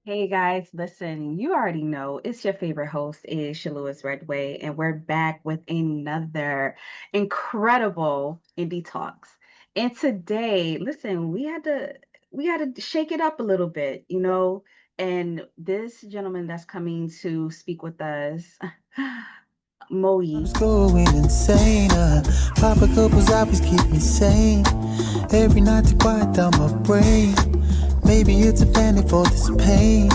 Hey guys, listen, you already know it's your favorite host is Shalua's Redway, and we're back with another incredible indie talks. And today, listen, we had to shake it up a little bit, and this gentleman that's coming to speak with us, I'm Mohi. going insane. Pop a couple zombies keep me sane. Every night to quiet down my brain. Maybe it's a panic for this pain,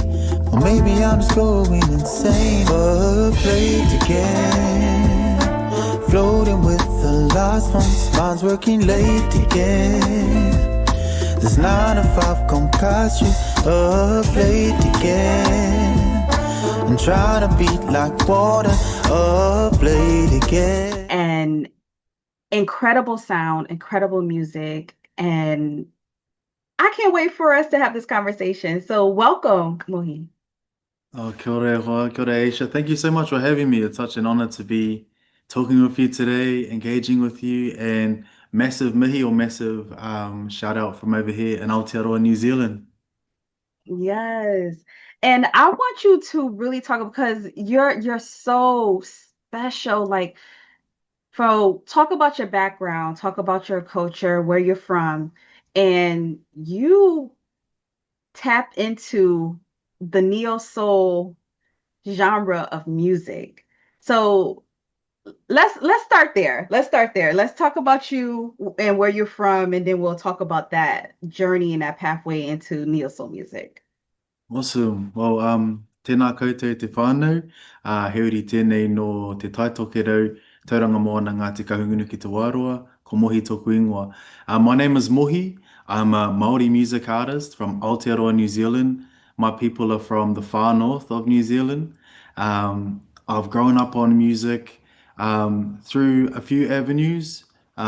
or maybe I'm just going insane. But play it again, floating with the lost ones. Mind's working late again. This 9 to 5 gon' cost you. Play it again. I'm trying to beat like water. Play it again. And incredible sound, incredible music, and I can't wait for us to have this conversation. So welcome, Mohi. Oh, kia ora, hoa, kia ora, Aisha. Thank you so much for having me. It's such an honor to be talking with you today, engaging with you, and massive mihi or massive shout out from over here in Aotearoa, New Zealand. Yes. And I want you to really talk because you're so special. Like, talk about your background, talk about your culture, where you're from, and you tap into the neo soul genre of music. So let's start there. Let's start there. Let's talk about you and where you're from, and then we'll talk about that journey and that pathway into neo soul music. Awesome. Well, tēnā koutou te whānau, he uri tēnei no te taitoke rau, tauranga moana ngā te kahungunu ki te wāroa, ko Mohi tōku ingoa. My name is Mohi. I'm a Māori music artist from Aotearoa, New Zealand. My people are from the far north of New Zealand. I've grown up on music through a few avenues,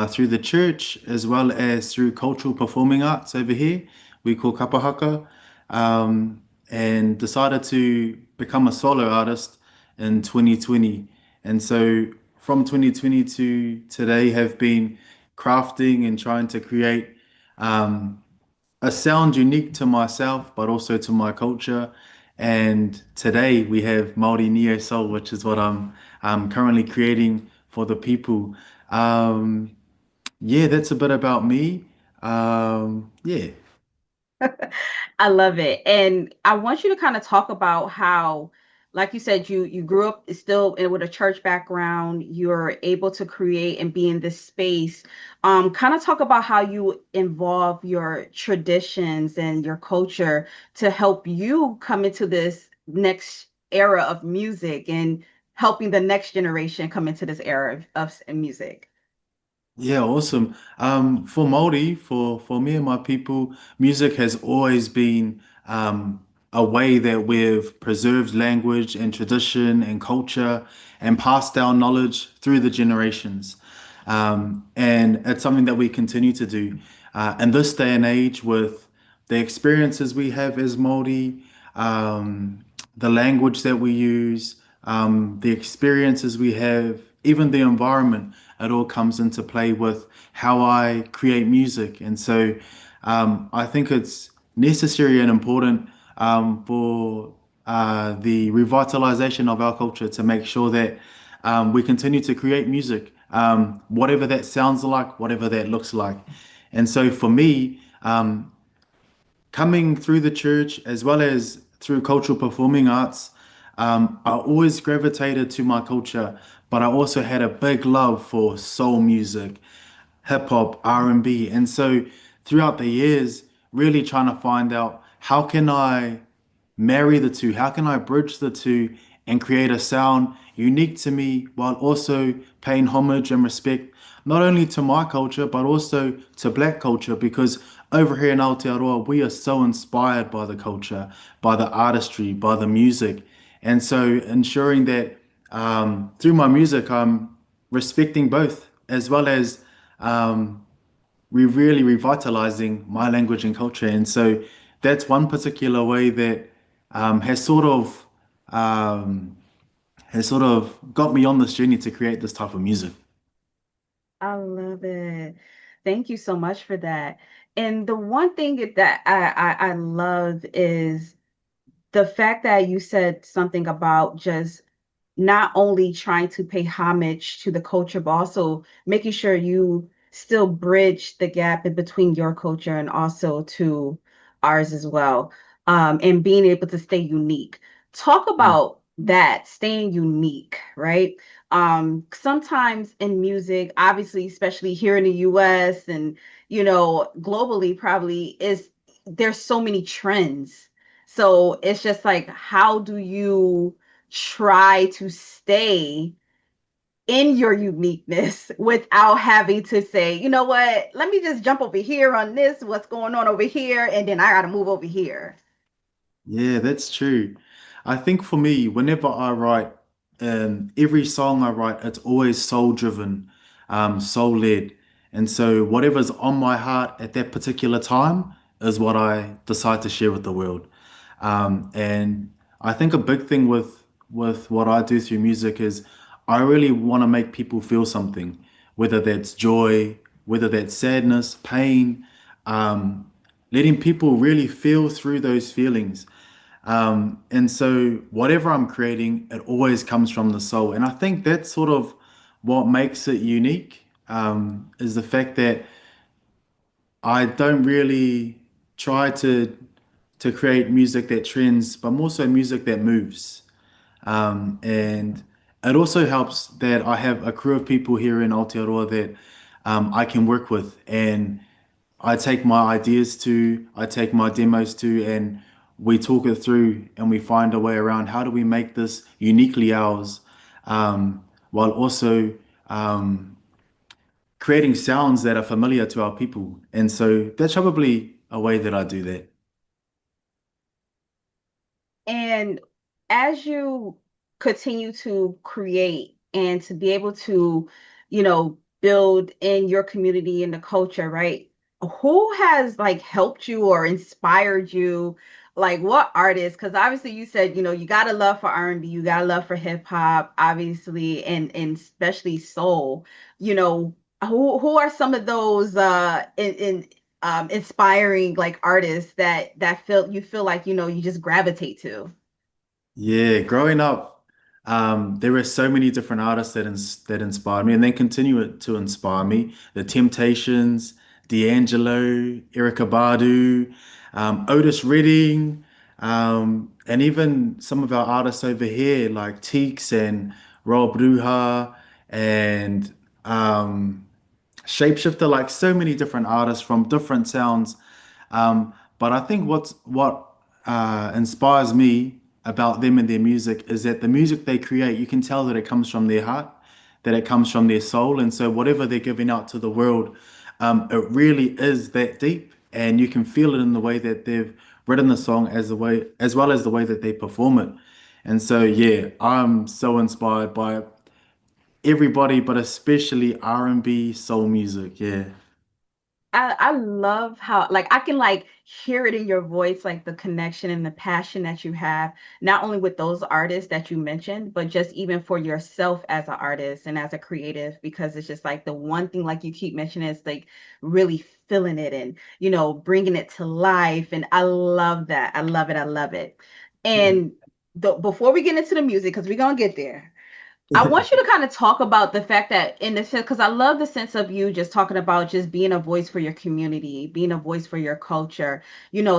through the church as well as through cultural performing arts over here. We call kapahaka. Um, and decided to become a solo artist in 2020. And so from 2020 to today have been crafting and trying to create a sound unique to myself, but also to my culture. And today we have Māori Neo Soul, which is what I'm currently creating for the people. Um, yeah, that's a bit about me. Yeah. I love it. And I want you to kind of talk about how, like you said, you grew up still with a church background. You're able to create and be in this space. Kind of talk about how you involve your traditions and your culture to help you come into this next era of music and helping the next generation come into this era of music. Yeah, awesome. For Māori, for me and my people, music has always been a way that we've preserved language and tradition and culture and passed down knowledge through the generations. And it's something that we continue to do. In this day and age, with the experiences we have as Māori, the language that we use, the experiences we have, even the environment, it all comes into play with how I create music. And so I think it's necessary and important for the revitalization of our culture to make sure that we continue to create music, whatever that sounds like, whatever that looks like. And so for me, coming through the church as well as through cultural performing arts, I always gravitated to my culture, but I also had a big love for soul music, hip hop, R&B. And so throughout the years, really trying to find out how can I marry the two? How can I bridge the two and create a sound unique to me while also paying homage and respect not only to my culture but also to black culture? Because over here in Aotearoa, we are so inspired by the culture, by the artistry, by the music. And so ensuring that through my music, I'm respecting both as well as we're really revitalizing my language and culture. And so that's one particular way that um, has sort of um, has sort of got me on this journey to create this type of music. I love it. Thank you so much for that. And the one thing that I love is the fact that you said something about just not only trying to pay homage to the culture, but also making sure you still bridge the gap in between your culture and also to ours as well. And being able to stay unique. Talk about that, staying unique, right? Sometimes in music, obviously, especially here in the US and globally, probably is there's so many trends. So it's just like, how do you try to stay in your uniqueness without having to say, you know what, let me just jump over here on this, what's going on over here, and then I got to move over here. Yeah, that's true. I think for me, whenever I write, every song I write, it's always soul driven, soul led. And so whatever's on my heart at that particular time is what I decide to share with the world. And I think a big thing with what I do through music is I really want to make people feel something, whether that's joy, whether that's sadness, pain, letting people really feel through those feelings. And so whatever I'm creating, it always comes from the soul. And I think that's sort of what makes it unique, is the fact that I don't really try to create music that trends, but more so music that moves. And it also helps that I have a crew of people here in Aotearoa that I can work with, and I take my ideas to, I take my demos to, and we talk it through and we find a way around how do we make this uniquely ours, while also um, creating sounds that are familiar to our people. And so that's probably a way that I do that. And as you continue to create and to be able to, build in your community and the culture, right? Who has like helped you or inspired you? Like what artists? Because obviously you said, you got a love for R&B, you got a love for hip hop, obviously, and especially soul. You know, who are some of those inspiring like artists that feel like you just gravitate to? Yeah, growing up, there were so many different artists that inspired me, and they continue to inspire me. The Temptations, D'Angelo, Erykah Badu, Otis Redding, and even some of our artists over here like Teeks and Rob Ruha and Shapeshifter, like so many different artists from different sounds. But I think what inspires me about them and their music is that the music they create, you can tell that it comes from their heart, that it comes from their soul, and so whatever they're giving out to the world, it really is that deep, and you can feel it in the way that they've written the song as well as the way that they perform it. And so yeah, I'm so inspired by everybody, but especially R&B soul music. Yeah. I love how like I can like hear it in your voice, like the connection and the passion that you have, not only with those artists that you mentioned, but just even for yourself as an artist and as a creative, because it's just like the one thing like you keep mentioning is like really feeling it and bringing it to life. And I love that. I love it. I love it. And before we get into the music, because we're gonna get there, I want you to kind of talk about the fact that in the sense, because I love the sense of you just talking about just being a voice for your community, being a voice for your culture.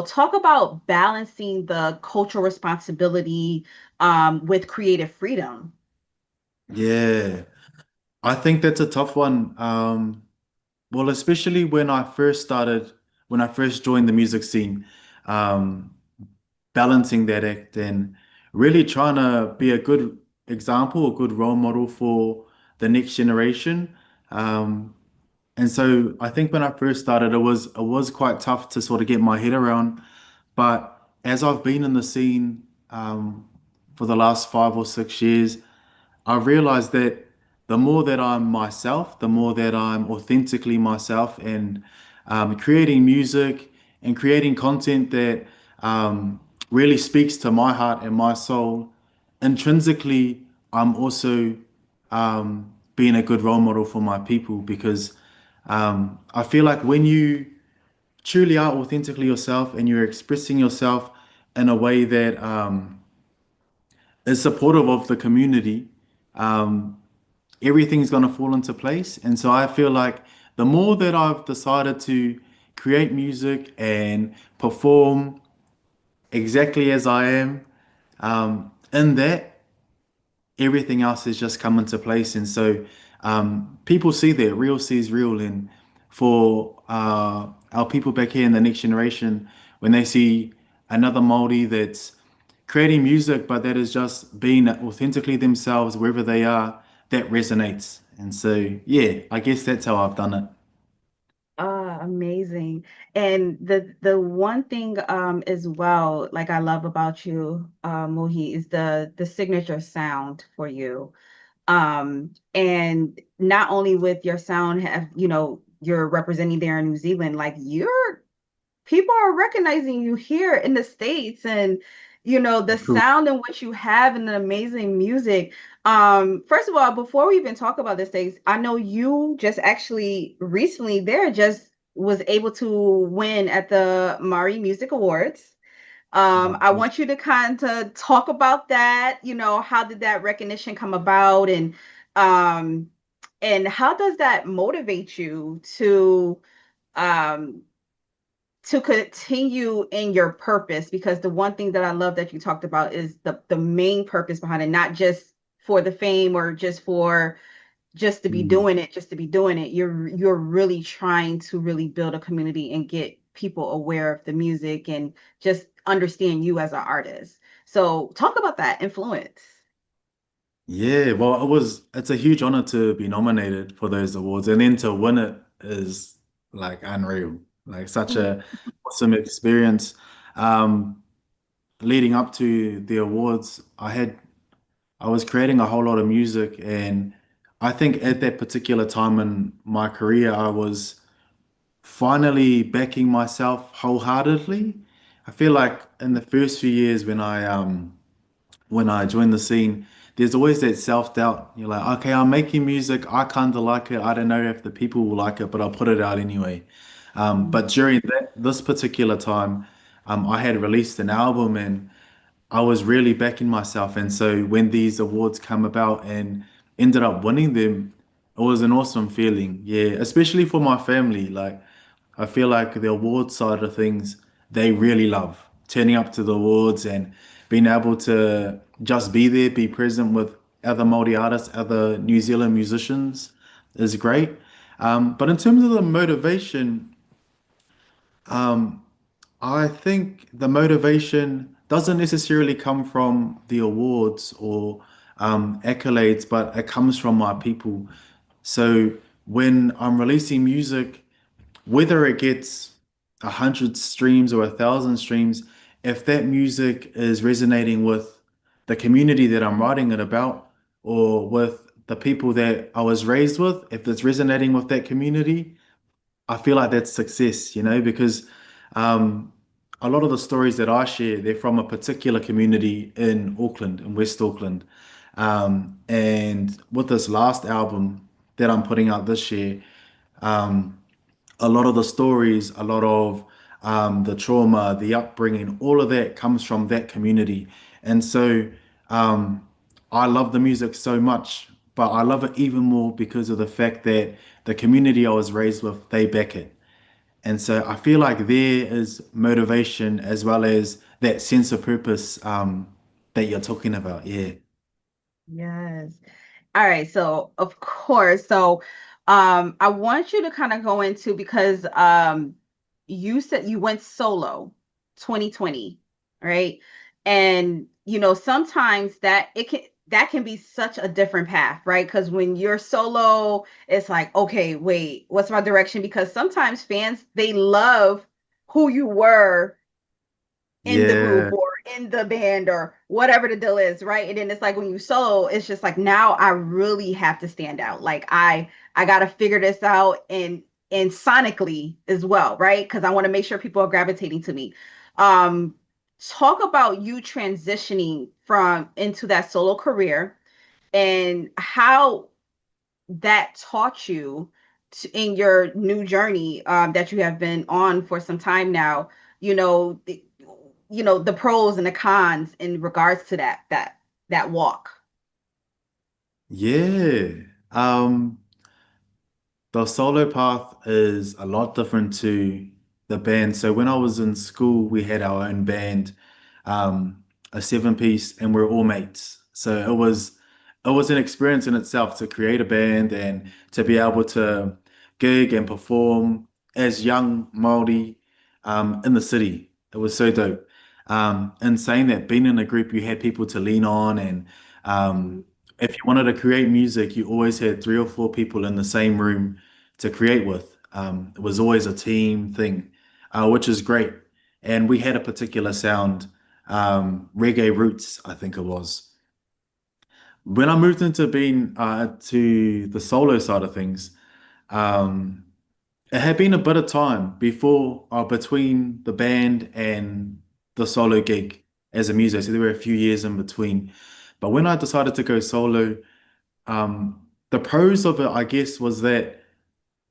Talk about balancing the cultural responsibility with creative freedom. Yeah. I think that's a tough one. Well, especially when I first joined the music scene, um, balancing that act and really trying to be a good example, a good role model for the next generation. Um, and so I think when I first started, it was quite tough to sort of get my head around. But as I've been in the scene for the last 5 or 6 years, I've realized that the more that I'm myself, the more that I'm authentically myself and creating music and creating content that really speaks to my heart and my soul, intrinsically, I'm also being a good role model for my people because I feel like when you truly are authentically yourself and you're expressing yourself, in a way that is supportive of the community, um, everything's going to fall into place. And so I feel like the more that I've decided to create music and perform exactly as I am, in that, everything else has just come into place. And so people see that real sees real. And for our people back here in the next generation, when they see another Māori that's creating music, but that is just being authentically themselves wherever they are, that resonates. And so, yeah, I guess that's how I've done it. Ah, amazing. And the one thing as well, like I love about you, Mohi, is the signature sound for you. And not only with your sound have, you're representing there in New Zealand, like you're people are recognizing you here in the States, and the Cool. sound in which you have and the amazing music. First of all, before we even talk about the States, I know you just actually recently there just was able to win at the Mari Music Awards. I want you to kind of talk about that. How did that recognition come about, um and how does that motivate you um to continue in your purpose? Because the one thing that I love that you talked about is the main purpose behind it, not just for the fame or just to be Mm. doing it, just to be doing it. You're really trying to really build a community and get people aware of the music and just understand you as an artist. So talk about that influence. Yeah, well, it's a huge honor to be nominated for those awards, and then to win it is like unreal, like such a awesome experience. Um, Leading up to the awards, I was creating a whole lot of music, and I think at that particular time in my career, I was finally backing myself wholeheartedly. I feel like in the first few years when I joined the scene, there's always that self-doubt. You're like, okay, I'm making music. I kind of like it. I don't know if the people will like it, but I'll put it out anyway. But during this particular time, I had released an album and I was really backing myself. And so when these awards come about and ended up winning them, it was an awesome feeling. Yeah, especially for my family. Like, I feel like the award side of things, they really love turning up to the awards and being able to just be there, be present with other Māori artists, other New Zealand musicians is great. But in terms of the motivation, I think the motivation doesn't necessarily come from the awards or accolades, but it comes from my people. So when I'm releasing music, whether it gets 100 streams or 1,000 streams, if that music is resonating with the community that I'm writing it about, or with the people that I was raised with, if it's resonating with that community, I feel like that's success, because um, a lot of the stories that I share, they're from a particular community in Auckland, in West Auckland. And with this last album that I'm putting out this year, a lot of the stories, a lot of the trauma, the upbringing, all of that comes from that community. And so um, I love the music so much, but I love it even more because of the fact that the community I was raised with, they back it. And so I feel like there is motivation as well as that sense of purpose that you're talking about. Yeah. Yes. All right, so of course, I want you to kind of go into, because you said you went solo 2020, right? And sometimes that can be such a different path, right? Because when you're solo, it's like, okay, wait, what's my direction? Because sometimes fans, they love who you were in the group Yeah. or in the band or whatever the deal is, right? And then it's like when you solo, it's just like now I really have to stand out. Like I gotta figure this out, and sonically as well, right? Because I want to make sure people are gravitating to me. Um, Talk about you transitioning from into that solo career and how that taught you in your new journey that you have been on for some time now. You know, the pros and the cons in regards to that walk. Yeah. Um, The solo path is a lot different to the band. So when I was in school, we had our own band, a seven piece, and we're all mates. So it was an experience in itself to create a band and to be able to gig and perform as young Māori in the city. It was so dope. And saying that being in a group, you had people to lean on, and Mm, um, if you wanted to create music, you always had three or four people in the same room to create with. It was always a team thing, which is great. And we had a particular sound, reggae roots, I think it was. When I moved into being to the solo side of things, um, it had been a bit of time before, between the band and the solo gig as a musician. So there were a few years in between. But when I decided to go solo, the pros of it, I guess, was that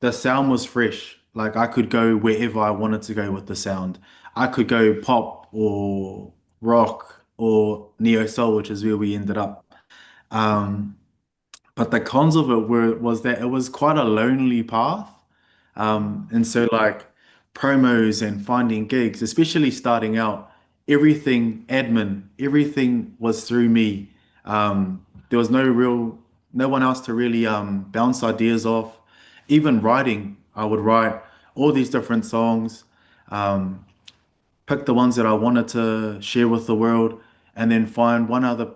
the sound was fresh. Like I could go wherever I wanted to go with the sound. I could go pop or rock or neo soul, which is where we ended up. Um, but the cons of it was that it was quite a lonely path. mm, And so like promos and finding gigs, especially starting out, everything admin, everything was through me. There was no one else to really bounce ideas off. Even writing, I would write all these different songs. Um, Pick the ones that I wanted to share with the world, and then find one other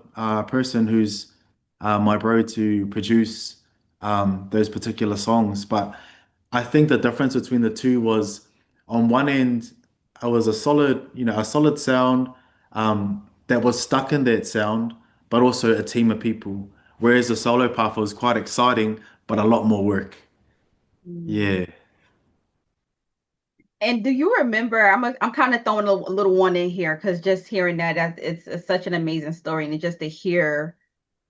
person who's my bro to produce those particular songs. But I think the difference between the two was on one end, I was a solid sound that was stuck in that sound, but also a team of people. Whereas the solo path was quite exciting, but a lot more work. mm. Yeah. And do you remember? I'm kind of throwing a little one in here because just hearing that it's such an amazing story, and just to hear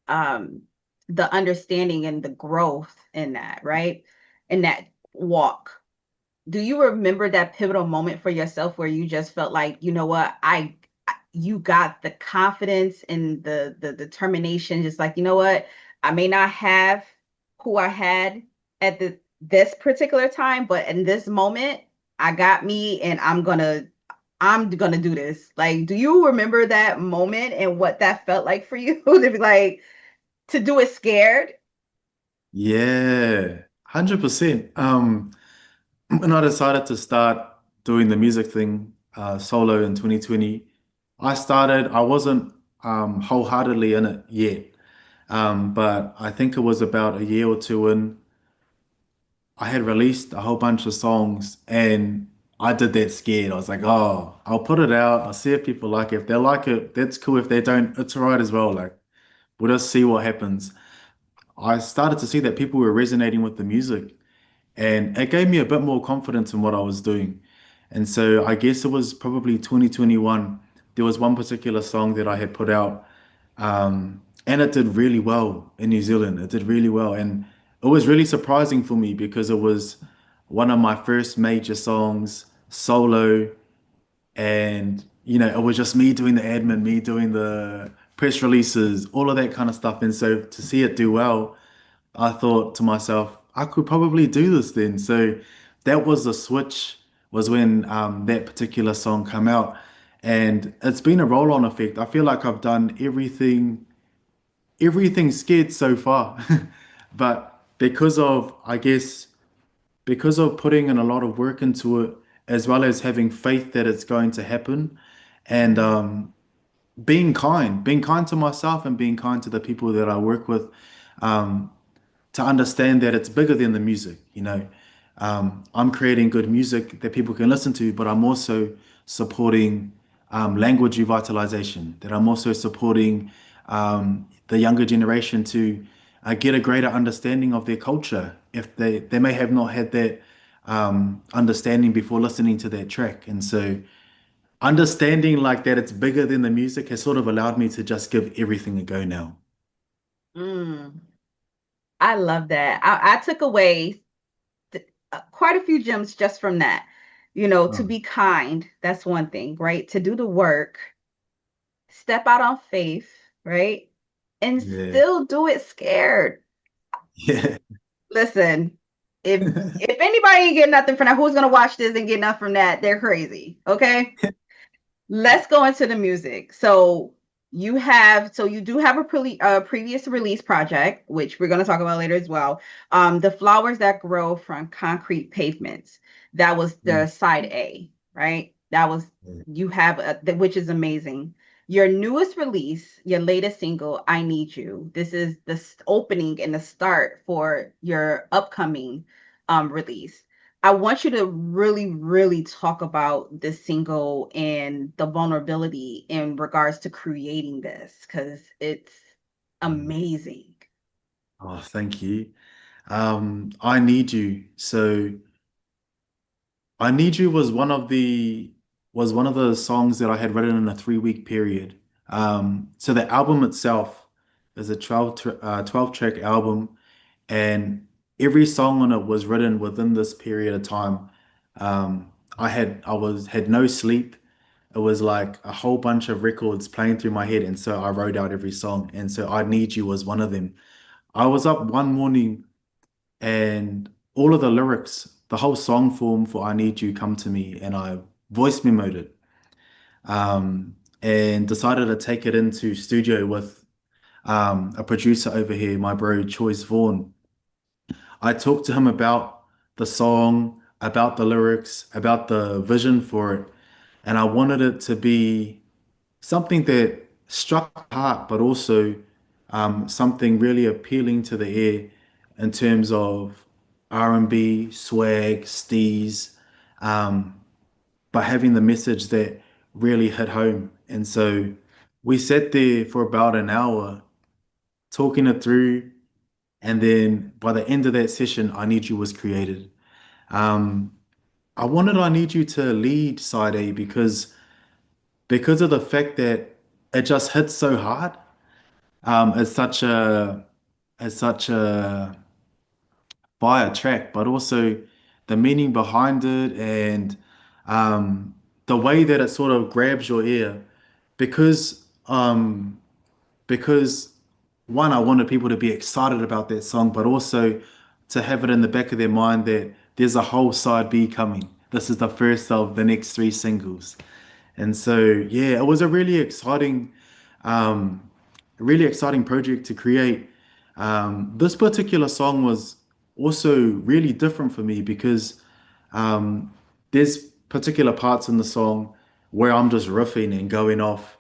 um the understanding and the growth in that, right? In that walk. Do you remember that pivotal moment for yourself where you just felt like, you know what, you got the confidence and the determination, just like, you know what, I may not have who I had at this particular time, but in this moment, I got me and I'm gonna do this. Like, do you remember that moment and what that felt like for you to be like to do it scared? Yeah, 100%. When I decided to start doing the music thing solo in 2020, I wasn't wholeheartedly in it yet. But I think it was about a year or two in, I had released a whole bunch of songs and I did that scared. I was like, oh, I'll put it out. I'll see if people like it. If they like it, that's cool. If they don't, it's all right as well. Like, we'll just see what happens. I started to see that people were resonating with the music. And it gave me a bit more confidence in what I was doing. And so I guess it was probably 2021. There was one particular song that I had put out, and it did really well in New Zealand. It did really well. And it was really surprising for me because it was one of my first major songs solo. And, it was just me doing the admin, me doing the press releases, all of that kind of stuff. And so to see it do well, I thought to myself, I could probably do this then. So that was the switch, was when that particular song came out. And it's been a roll-on effect. I feel like I've done everything scared so far. But I guess, because of putting in a lot of work into it, as well as having faith that it's going to happen, and Mm, being kind to myself and being kind to the people that I work with, to understand that it's bigger than the music. I'm creating good music that people can listen to, but I'm also supporting language revitalization, that I'm also supporting the younger generation to get a greater understanding of their culture if they may have not had that understanding before listening to that track. And so understanding like that it's bigger than the music has sort of allowed me to just give everything a go now. mm. I love that. I took away quite a few gems just from that. To Oh, be kind, that's one thing, right? To do the work, step out on faith, right? And yeah. still do it scared. Yeah. Listen, if anybody ain't get nothing from that, who's gonna watch this and get nothing from that? They're crazy. Okay. Let's go into the music. So you do have a previous release project, which we're going to talk about later as well. The flowers that grow from concrete pavements. That was the Mm, side A, right? That was yeah. you have which is amazing. Your newest release, your latest single, "I Need You." This is the opening and the start for your upcoming release. I want you to really, really talk about this single and the vulnerability in regards to creating this because it's Mm. amazing. Oh, thank you. I Need You. So I Need You was one of the songs that I had written in a 3 week period. So the album itself is a 12 track album, and every song on it was written within this period of time. I had no sleep. It was like a whole bunch of records playing through my head, and so I wrote out every song. And so I Need You was one of them. I was up one morning and all of the lyrics, the whole song form for I Need You come to me, and I voice memoed it, and decided to take it into studio with a producer over here, my bro Choice Vaughn. I talked to him about the song, about the lyrics, about the vision for it, and I wanted it to be something that struck the heart, but also something really appealing to the ear in terms of R&B, swag, steez, um, but having the message that really hit home. And so we sat there for about an hour talking it through, and then by the end of that session, I Need You was created. Um, I wanted I Need You to lead side A because of the fact that it just hits so hard. It's such a fire track, but also the meaning behind it and the way that it sort of grabs your ear because because one, I wanted people to be excited about that song, but also to have it in the back of their mind that there's a whole side B coming. This is the first of the next three singles. And so, yeah, it was um, a really exciting project to create. This particular song was also really different for me because um, there's particular parts in the song where I'm just riffing and going off,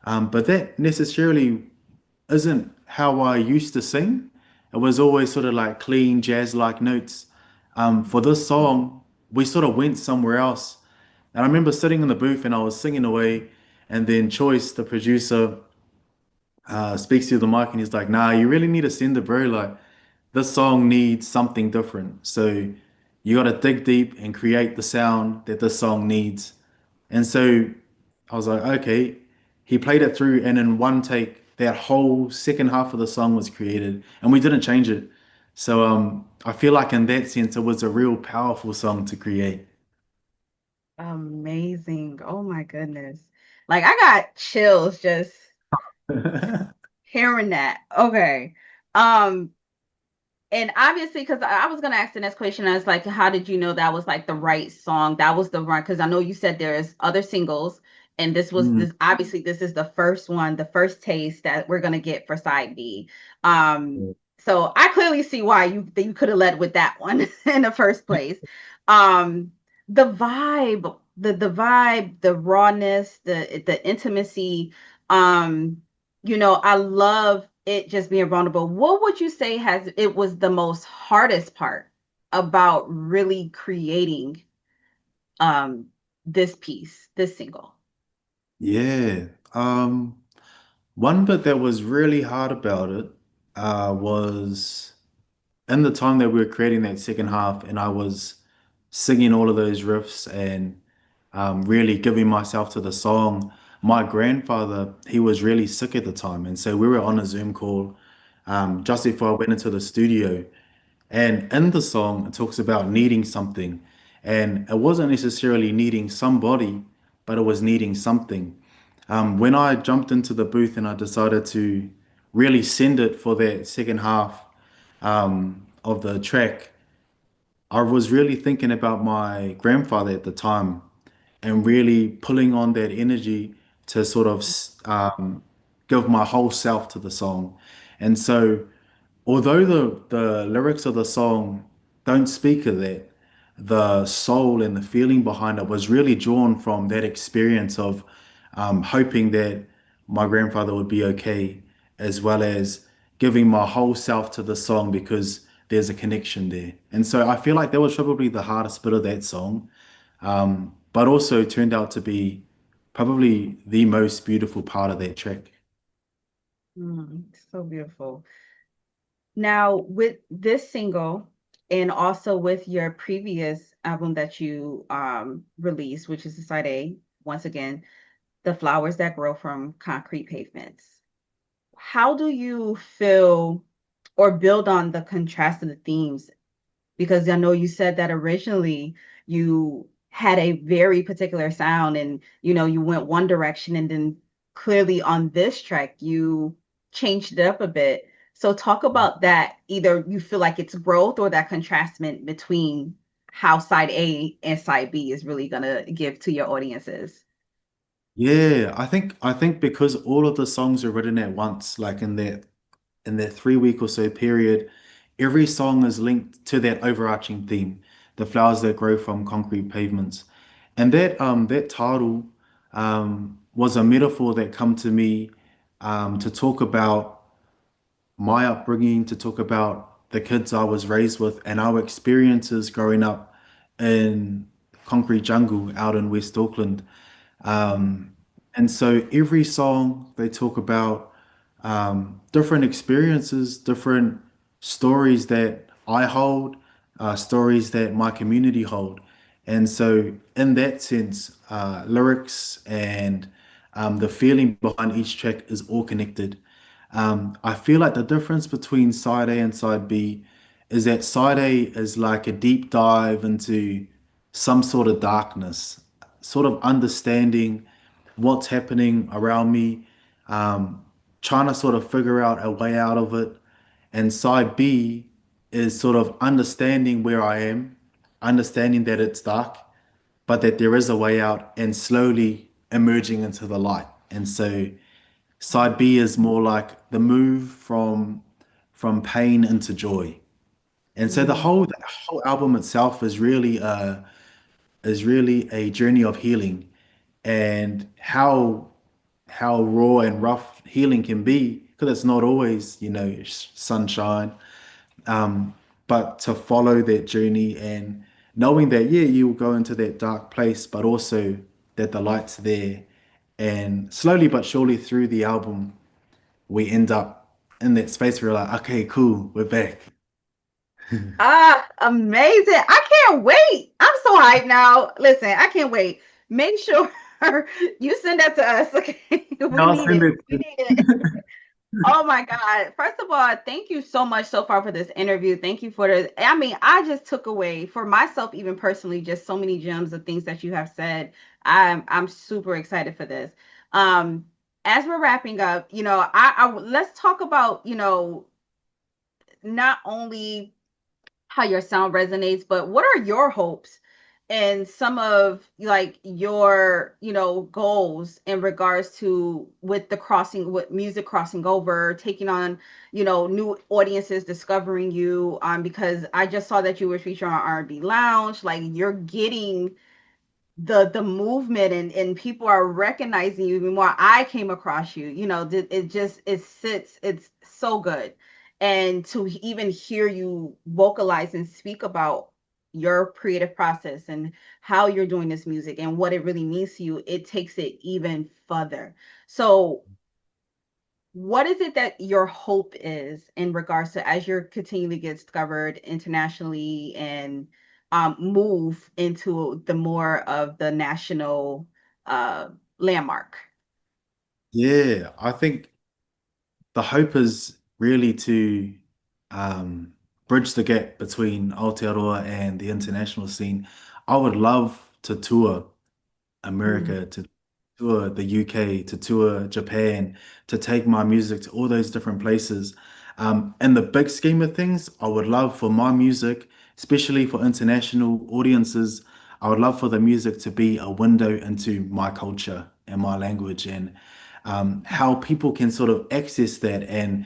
but that necessarily isn't how I used to sing. It was always sort of like clean jazz-like notes. For this song, we sort of went somewhere else. And I remember sitting in the booth and I was singing away, and then Choice, the producer, speaks to the mic and he's like, "Nah, you really need to send it, bro. Like, this song needs something different. So you got to dig deep and create the sound that this song needs." And so I was like, okay. He played it through, and in one take, that whole second half of the song was created, and we didn't change it. So I feel like in that sense, it was a real powerful song to create. Amazing. Oh my goodness. Like I got chills just hearing that. Okay. Um, and obviously, because I was gonna ask the next question, I was like, how did you know that was like the right song? That was the right, because I know you said there's other singles, and Mm, this obviously this is the first one, the first taste that we're gonna get for side B. So I clearly see why you could have led with that one in the first place. Um, the vibe, the vibe, the rawness, the intimacy. I love it just being vulnerable. What would you say has it was the most hardest part about really creating um this piece, this single? yeah. One bit that was really hard about it was in the time that we were creating that second half, and I was singing all of those riffs and really giving myself to the song. My grandfather, he was really sick at the time, and so we were on a Zoom call just before I went into the studio. And in the song, it talks about needing something. And it wasn't necessarily needing somebody, but it was needing something. When I jumped into the booth and I decided to really send it for that second half of the track, I was really thinking about my grandfather at the time and really pulling on that energy to sort of give my whole self to the song. And so, although the lyrics of the song don't speak of that, the soul and the feeling behind it was really drawn from that experience of hoping that my grandfather would be okay, as well as giving my whole self to the song because there's a connection there. And so I feel like that was probably the hardest bit of that song, but also turned out to be probably the most beautiful part of that track. So beautiful. Now, with this single and also with your previous album that you released, which is the side A, once again, The Flowers That Grow from Concrete Pavements. How do you feel or build on the contrast of the themes? Because I know you said that originally you had a very particular sound and you went one direction and then clearly on this track you changed it up a bit. So talk about that. Either you feel like it's growth or that contrastment between how side A and side B is really gonna give to your audiences. Yeah, I think because all of the songs are written at once, like in that 3 week or so period, every song is linked to that overarching theme, the flowers that grow from concrete pavements. And that title was a metaphor that come to me to talk about my upbringing, to talk about the kids I was raised with and our experiences growing up in concrete jungle out in West Auckland. Um, and so every song they talk about different experiences, different stories that I hold, stories that my community hold. And so, in that sense, lyrics and the feeling behind each track is all connected. I feel like the difference between side A and side B is that side A is like a deep dive into some sort of darkness, sort of understanding what's happening around me, um, trying to sort of figure out a way out of it. And side B is sort of understanding where I am, understanding that it's dark, but that there is a way out and slowly emerging into the light. And so side B is more like the move from pain into joy. And so Mm, the whole album itself is really a journey of healing and how raw and rough healing can be because it's not always, sunshine. But to follow that journey and knowing that, yeah, you will go into that dark place, but also that the light's there. And slowly but surely through the album, we end up in that space where we're like, okay, cool, we're back. amazing. I can't wait. I'm so hyped now. Listen, I can't wait. Make sure you send that to us. Okay. We No, I'll need send it. it. We need it. Oh my God. First of all, thank you so much so far for this interview. Thank you for this. I mean, I just took away for myself, even personally, just so many gems of things that you have said. I'm super excited for this. Um, as we're wrapping up, let's talk about, not only how your sound resonates, but what are your hopes and some of like your goals in regards to with the crossing with music crossing over, taking on new audiences, discovering you, because I just saw that you were featured on R&B Lounge. Like you're getting the movement and people are recognizing you even more. I came across you, it just it sits, it's so good. And to even hear you vocalize and speak about your creative process and how you're doing this music and what it really means to you, it takes it even further. So what is it that your hope is in regards to as you're continuing to get discovered internationally and move into the more of the national uh, landmark? Yeah, I think the hope is really to um, bridge the gap between Aotearoa and the international scene. I would love to tour Mm. America, to tour the UK, to tour Japan, to take my music to all those different places. In the big scheme of things, I would love for my music, especially for international audiences, I would love for the music to be a window into my culture and my language and how people can sort of access that and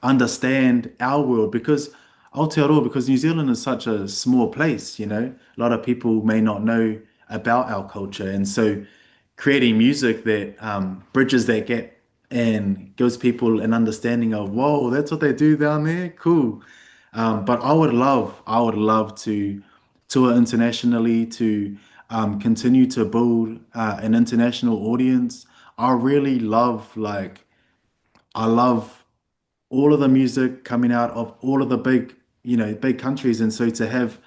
understand our world because Aotearoa, because New Zealand is such a small place, you know, a lot of people may not know about our culture. And so creating music that bridges that gap and gives people an understanding of, whoa, that's what they do down there. Cool. But I would love to tour internationally to continue to build an international audience. I really love I love all of the music coming out of all of the big, you know, big countries. And so to have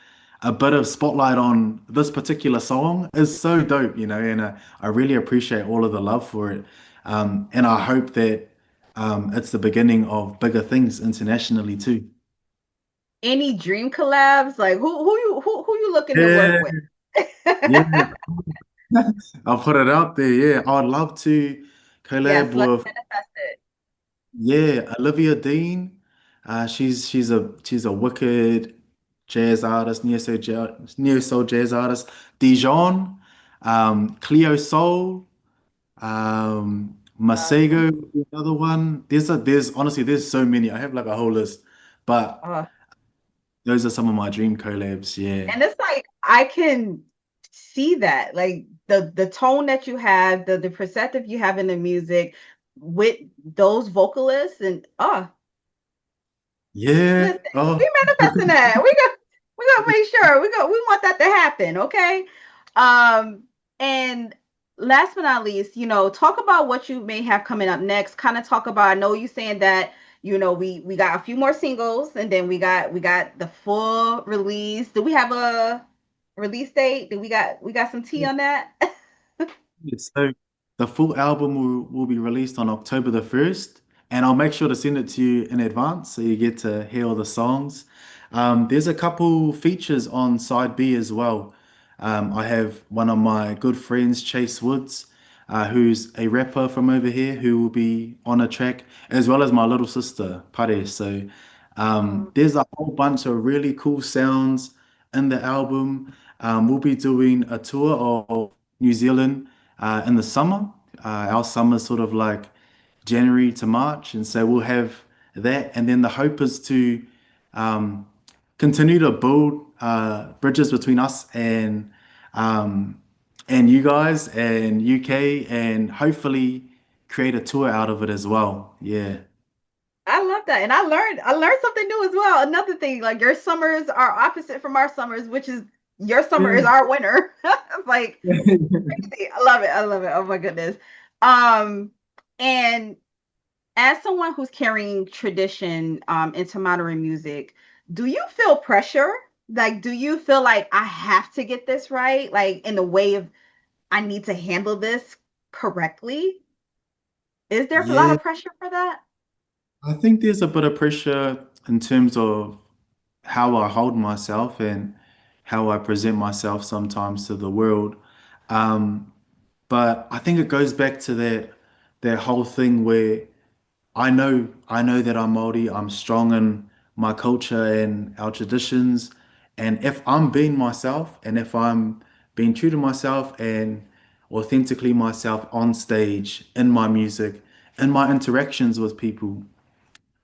a bit of spotlight on this particular song is so dope, you know, and I really appreciate all of the love for it. And I hope that it's the beginning of bigger things internationally too. Any dream collabs? Like who you looking to work Yeah, with? yeah. I'll put it out there. Yeah, I'd love to collab Yes, let's with manifest it. yeah, Olivia Dean. She's a wicked jazz artist, neo soul jazz artist. Dijon, Cleo Soul, Awesome. Masego, the other one. There's honestly there's so many. I have like a whole list, but Uh, those are some of my dream collabs. Yeah, and it's like I can see that, like the tone that you have, the perspective you have in the music with those vocalists, and yeah. listen, Oh, we manifesting that. We gonna make sure we want that to happen, okay? And last but not least, talk about what you may have coming up next. Kind of talk about. I know you saying that we got a few more singles, and then we got the full release. Do we have a release date? Do we got some tea on that? yeah, so the full album will be released on October the 1st, and I'll make sure to send it to you in advance so you get to hear all the songs. There's a couple features on side B as well. I have one of my good friends, Chase Woods, who's a rapper from over here, who will be on a track, as well as my little sister, Pare. So Oh, there's a whole bunch of really cool sounds in the album. We'll be doing a tour of New Zealand in the summer. Our summer's sort of like January to March, and so we'll have that. And then the hope is to um, continue to build bridges between us um, and you guys and UK, and hopefully create a tour out of it as well. Yeah. I love that, and I learned something new as well. Another thing, like your summers are opposite from our summers, which is your summer is Yeah. our winter. It's like crazy. I love it. I love it. Oh my goodness. Um, and as someone who's carrying tradition into modern music, do you feel pressure? Like, do you feel like I have to get this right? Like in the way of I need to handle this correctly? Is there a lot Yeah, of pressure for that? I think there's a bit of pressure in terms of how I hold myself and how I present myself sometimes to the world. Um, but I think it goes back to that whole thing where I know that I'm Māori, I'm strong in my culture and our traditions. And if I'm being myself and if I'm being true to myself and authentically myself on stage, in my music, in my interactions with people,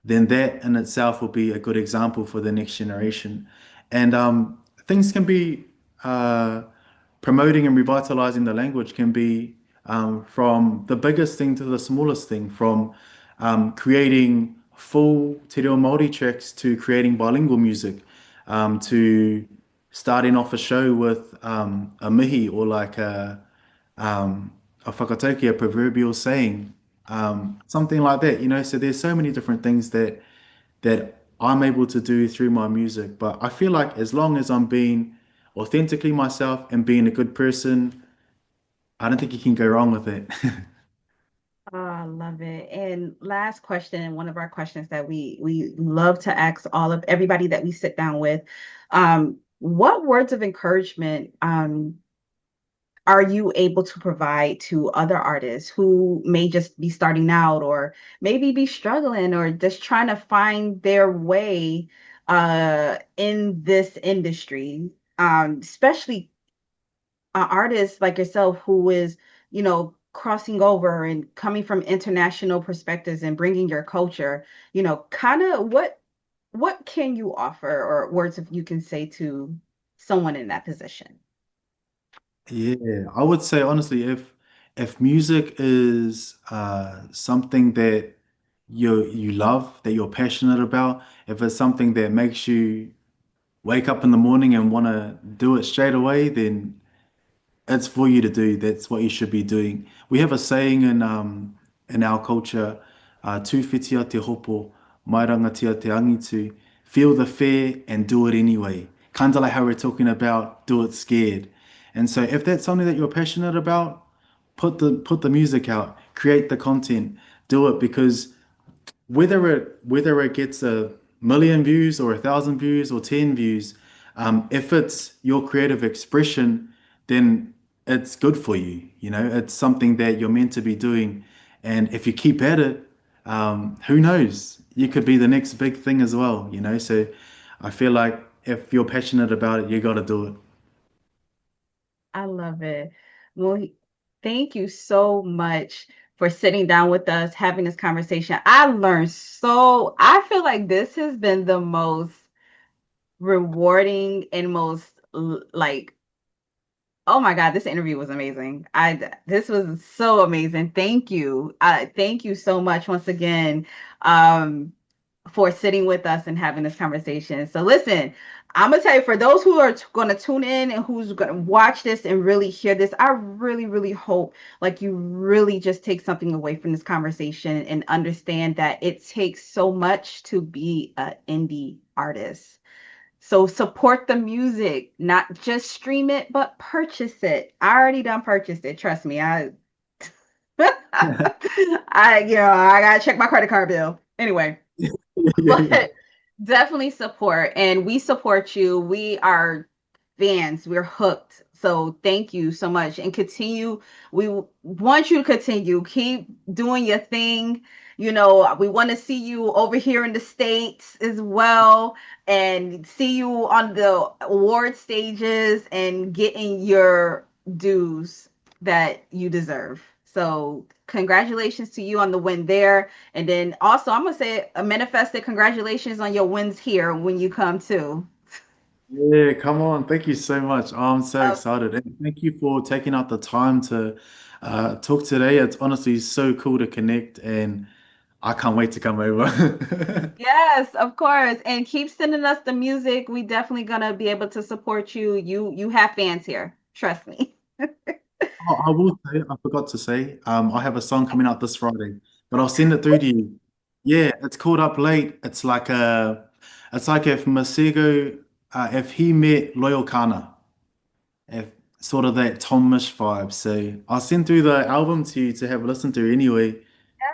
then that in itself will be a good example for the next generation. And things can be uh, promoting and revitalizing the language can be from the biggest thing to the smallest thing, from creating full Te Reo Māori tracks to creating bilingual music, to starting off a show with a mihi or like a whakataukī, a proverbial saying, something like that, you know. So there's so many different things that I'm able to do through my music. But I feel like as long as I'm being authentically myself and being a good person, I don't think you can go wrong with it. Oh, I love it. And last question, one of our questions that we love to ask all of everybody that we sit down with. what words of encouragement are you able to provide to other artists who may just be starting out or maybe be struggling or just trying to find their way in this industry, especially artists like yourself who is, crossing over and coming from international perspectives and bringing your culture, kind of what can you offer or words if you can say to someone in that position? Yeah, I would say honestly, if music is something that you love, that you're passionate about, if it's something that makes you wake up in the morning and want to do it straight away, then it's for you to do. That's what you should be doing. We have a saying in our culture, tu whitia te hopo, mai rangatia te angitu, feel the fear and do it anyway. Kind of like how we're talking about do it scared. And so if that's something that you're passionate about, put the music out, create the content, do it because whether it gets 1 million views or 1,000 views or 10 views, if it's your creative expression, then it's good for you. You know, it's something that you're meant to be doing, and if you keep at it, who knows? You could be the next big thing as well. You know, so I feel like if you're passionate about it, you got to do it. I love it. Well, thank you so much for sitting down with us, having this conversation. I feel like this has been the most rewarding and most like, oh my God, this interview was amazing. This was so amazing. Thank you. Thank you so much once again. Um, for sitting with us and having this conversation. So listen, I'm gonna tell you for those who are going to tune in and who's going to watch this and really hear this, I really, really hope like you really just take something away from this conversation and understand that it takes so much to be an indie artist. So support the music, not just stream it, but purchase it. I already done purchased it. Trust me. I gotta check my credit card bill. Anyway, Yeah, yeah. but definitely support and we support you. We are fans, we're hooked, so thank you so much and continue. We want you to continue, keep doing your thing. We want to see you over here in the States as well and see you on the award stages and getting your dues that you deserve. So congratulations to you on the win there. And then also, I'm gonna say a manifested congratulations on your wins here when you come too. Yeah, come on. Thank you so much. Oh, I'm so Of excited. And thank you for taking out the time to talk today. It's honestly so cool to connect, and I can't wait to come over. Yes, of course. And keep sending us the music. We definitely gonna be able to support you. You have fans here. Trust me. Oh, I will say, I forgot to say, I have a song coming out this Friday, but I'll send it through to you. Yeah, it's called Up Late. It's like if Masego, if he met Loyal Kana, if sort of that Tom Mish vibe. So I'll send through the album to you to have a listen to anyway.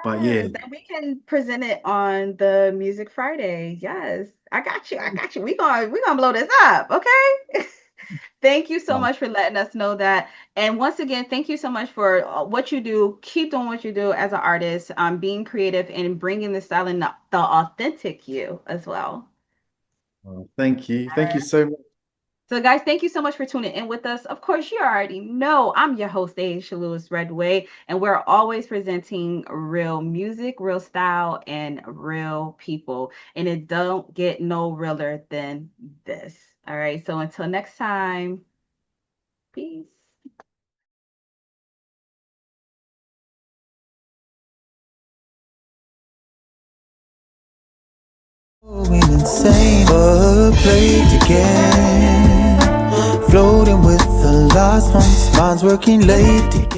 But yeah, Yes, and we can present it on the Music Friday. Yes, I got you. I got you. We gonna blow this up, okay? Thank you so oh, much for letting us know that. And once again, thank you so much for what you do. Keep doing what you do as an artist, being creative and bringing the style and the authentic you as well. oh, thank you. Thank you so much. So, guys, thank you so much for tuning in with us. Of course, you already know I'm your host, Aisha Lewis Redway, and we're always presenting real music, real style, and real people. And it don't get no realer than this. All right. So, until next time, peace. Going insane, up late again. Floating with the last ones, mine's working late again.